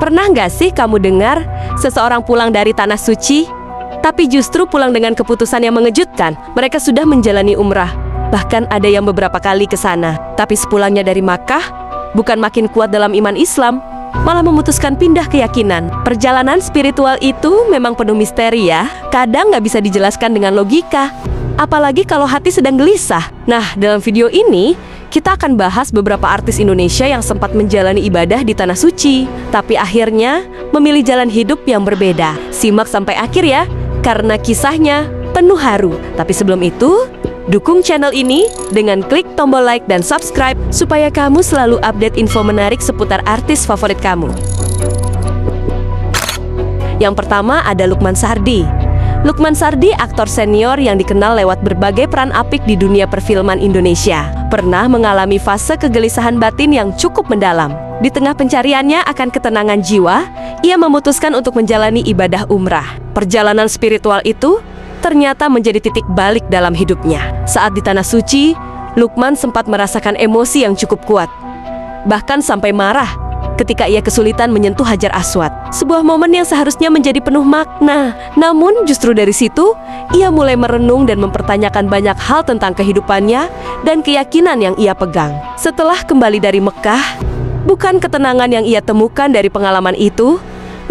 Pernah nggak sih kamu dengar seseorang pulang dari tanah suci, tapi justru pulang dengan keputusan yang mengejutkan? Mereka sudah menjalani umrah, bahkan ada yang beberapa kali ke sana. Tapi sepulangnya dari Makkah, bukan makin kuat dalam iman Islam, malah memutuskan pindah keyakinan. Perjalanan spiritual itu memang penuh misteri ya. Kadang nggak bisa dijelaskan dengan logika, apalagi kalau hati sedang gelisah. Nah, dalam video ini kita akan bahas beberapa artis Indonesia yang sempat menjalani ibadah di Tanah Suci, tapi akhirnya memilih jalan hidup yang berbeda. Simak sampai akhir ya, karena kisahnya penuh haru. Tapi sebelum itu, dukung channel ini dengan klik tombol like dan subscribe supaya kamu selalu update info menarik seputar artis favorit kamu. Yang pertama ada Lukman Sardi. Lukman Sardi, aktor senior yang dikenal lewat berbagai peran apik di dunia perfilman Indonesia, pernah mengalami fase kegelisahan batin yang cukup mendalam. Di tengah pencariannya akan ketenangan jiwa, ia memutuskan untuk menjalani ibadah umrah. Perjalanan spiritual itu ternyata menjadi titik balik dalam hidupnya. Saat di Tanah Suci, Lukman sempat merasakan emosi yang cukup kuat, bahkan sampai marah ketika ia kesulitan menyentuh Hajar Aswad. Sebuah momen yang seharusnya menjadi penuh makna. Namun justru dari situ, ia mulai merenung dan mempertanyakan banyak hal tentang kehidupannya dan keyakinan yang ia pegang. Setelah kembali dari Mekah, bukan ketenangan yang ia temukan dari pengalaman itu,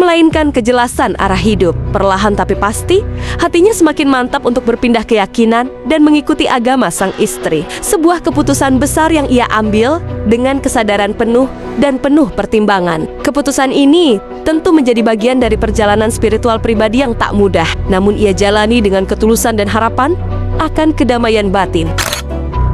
melainkan kejelasan arah hidup. Perlahan tapi pasti, hatinya semakin mantap untuk berpindah keyakinan dan mengikuti agama sang istri. Sebuah keputusan besar yang ia ambil dengan kesadaran penuh dan penuh pertimbangan. Keputusan ini tentu menjadi bagian dari perjalanan spiritual pribadi yang tak mudah, namun ia jalani dengan ketulusan dan harapan akan kedamaian batin.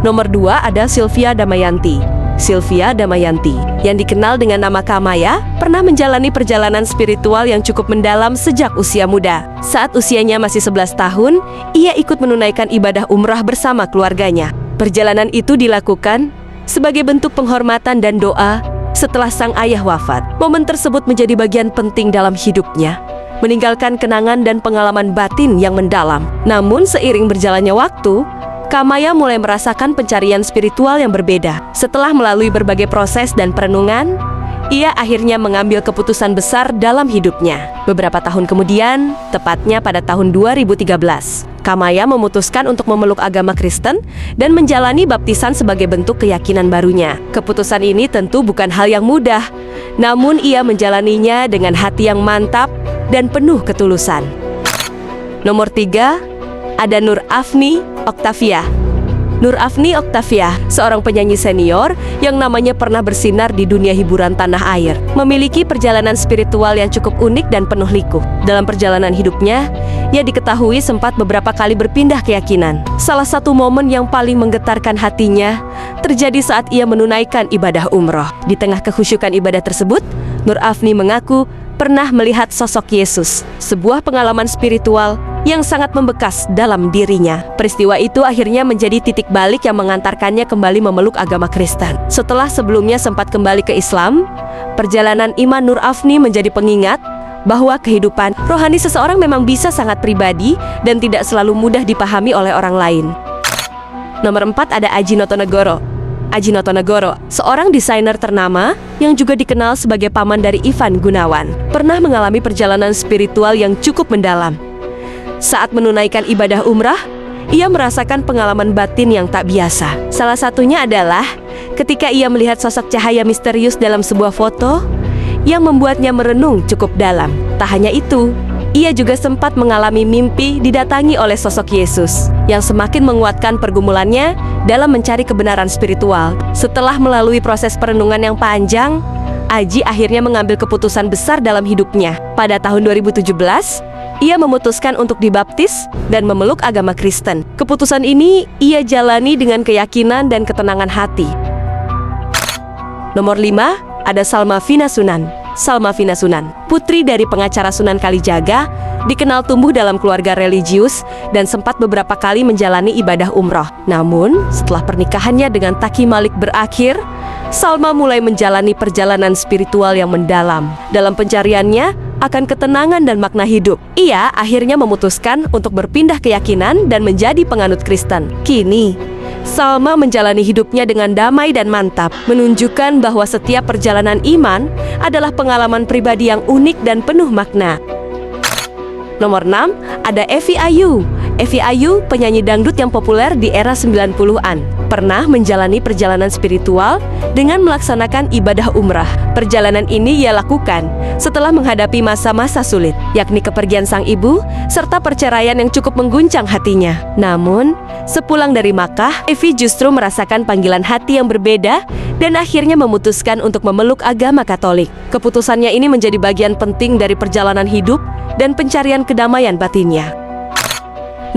Nomor 2 ada Sylvia Damayanti. Sylvia Damayanti, yang dikenal dengan nama Kamaya, pernah menjalani perjalanan spiritual yang cukup mendalam sejak usia muda. Saat usianya masih 11 tahun, ia ikut menunaikan ibadah umrah bersama keluarganya. Perjalanan itu dilakukan sebagai bentuk penghormatan dan doa setelah sang ayah wafat. Momen tersebut menjadi bagian penting dalam hidupnya, meninggalkan kenangan dan pengalaman batin yang mendalam. Namun seiring berjalannya waktu, Kamaya mulai merasakan pencarian spiritual yang berbeda. Setelah melalui berbagai proses dan perenungan, ia akhirnya mengambil keputusan besar dalam hidupnya. Beberapa tahun kemudian, tepatnya pada tahun 2013, Kamaya memutuskan untuk memeluk agama Kristen dan menjalani baptisan sebagai bentuk keyakinan barunya. Keputusan ini tentu bukan hal yang mudah, namun ia menjalaninya dengan hati yang mantap dan penuh ketulusan. Nomor 3, ada Nur Afni Oktavia. Nur Afni Oktavia, seorang penyanyi senior yang namanya pernah bersinar di dunia hiburan tanah air, memiliki perjalanan spiritual yang cukup unik dan penuh liku. Dalam perjalanan hidupnya, ia diketahui sempat beberapa kali berpindah keyakinan. Salah satu momen yang paling menggetarkan hatinya terjadi saat ia menunaikan ibadah umroh. Di tengah kekhusyukan ibadah tersebut, Nur Afni mengaku pernah melihat sosok Yesus, sebuah pengalaman spiritual yang sangat membekas dalam dirinya. Peristiwa itu akhirnya menjadi titik balik yang mengantarkannya kembali memeluk agama Kristen. Setelah sebelumnya sempat kembali ke Islam, perjalanan iman Nur Afni menjadi pengingat bahwa kehidupan rohani seseorang memang bisa sangat pribadi dan tidak selalu mudah dipahami oleh orang lain. Nomor 4 ada Aji Notonegoro. Aji Notonegoro, seorang desainer ternama yang juga dikenal sebagai paman dari Ivan Gunawan, pernah mengalami perjalanan spiritual yang cukup mendalam. Saat menunaikan ibadah umrah, ia merasakan pengalaman batin yang tak biasa. Salah satunya adalah ketika ia melihat sosok cahaya misterius dalam sebuah foto yang membuatnya merenung cukup dalam. Tak hanya itu, ia juga sempat mengalami mimpi didatangi oleh sosok Yesus yang semakin menguatkan pergumulannya dalam mencari kebenaran spiritual. Setelah melalui proses perenungan yang panjang, Aji akhirnya mengambil keputusan besar dalam hidupnya. Pada tahun 2017, ia memutuskan untuk dibaptis dan memeluk agama Kristen. Keputusan ini ia jalani dengan keyakinan dan ketenangan hati. Nomor 5, ada Salma Vina Sunan. Salma Vina Sunan, putri dari pengacara Sunan Kalijaga, dikenal tumbuh dalam keluarga religius dan sempat beberapa kali menjalani ibadah umroh. Namun, setelah pernikahannya dengan Taki Malik berakhir, Salma mulai menjalani perjalanan spiritual yang mendalam. Dalam pencariannya akan ketenangan dan makna hidup, ia akhirnya memutuskan untuk berpindah keyakinan dan menjadi penganut Kristen. Kini, Salma menjalani hidupnya dengan damai dan mantap, menunjukkan bahwa setiap perjalanan iman adalah pengalaman pribadi yang unik dan penuh makna. Nomor 6, ada Evi Ayu. Evi Ayu, penyanyi dangdut yang populer di era 90-an, pernah menjalani perjalanan spiritual dengan melaksanakan ibadah umrah. Perjalanan ini ia lakukan setelah menghadapi masa-masa sulit, yakni kepergian sang ibu, serta perceraian yang cukup mengguncang hatinya. Namun, sepulang dari Makkah, Evi justru merasakan panggilan hati yang berbeda dan akhirnya memutuskan untuk memeluk agama Katolik. Keputusannya ini menjadi bagian penting dari perjalanan hidup dan pencarian kedamaian batinnya.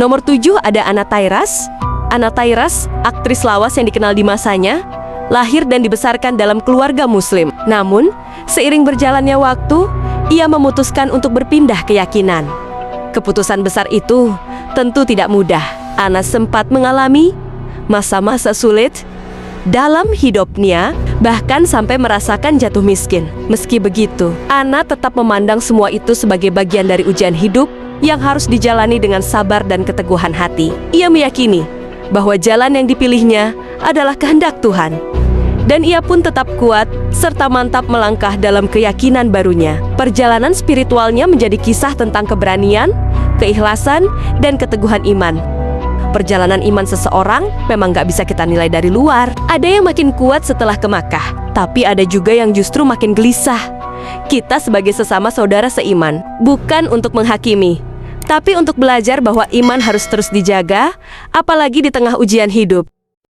Nomor 7 ada Anna Tairas. Anna Tairas, aktris lawas yang dikenal di masanya, lahir dan dibesarkan dalam keluarga muslim. Namun, seiring berjalannya waktu, ia memutuskan untuk berpindah keyakinan. Keputusan besar itu tentu tidak mudah. Anna sempat mengalami masa-masa sulit dalam hidupnya, bahkan sampai merasakan jatuh miskin. Meski begitu, Anna tetap memandang semua itu sebagai bagian dari ujian hidup yang harus dijalani dengan sabar dan keteguhan hati. Ia meyakini bahwa jalan yang dipilihnya adalah kehendak Tuhan. Dan ia pun tetap kuat serta mantap melangkah dalam keyakinan barunya. Perjalanan spiritualnya menjadi kisah tentang keberanian, keikhlasan, dan keteguhan iman. Perjalanan iman seseorang memang gak bisa kita nilai dari luar. Ada yang makin kuat setelah ke Makkah, tapi ada juga yang justru makin gelisah. Kita sebagai sesama saudara seiman, bukan untuk menghakimi, tapi untuk belajar bahwa iman harus terus dijaga, apalagi di tengah ujian hidup.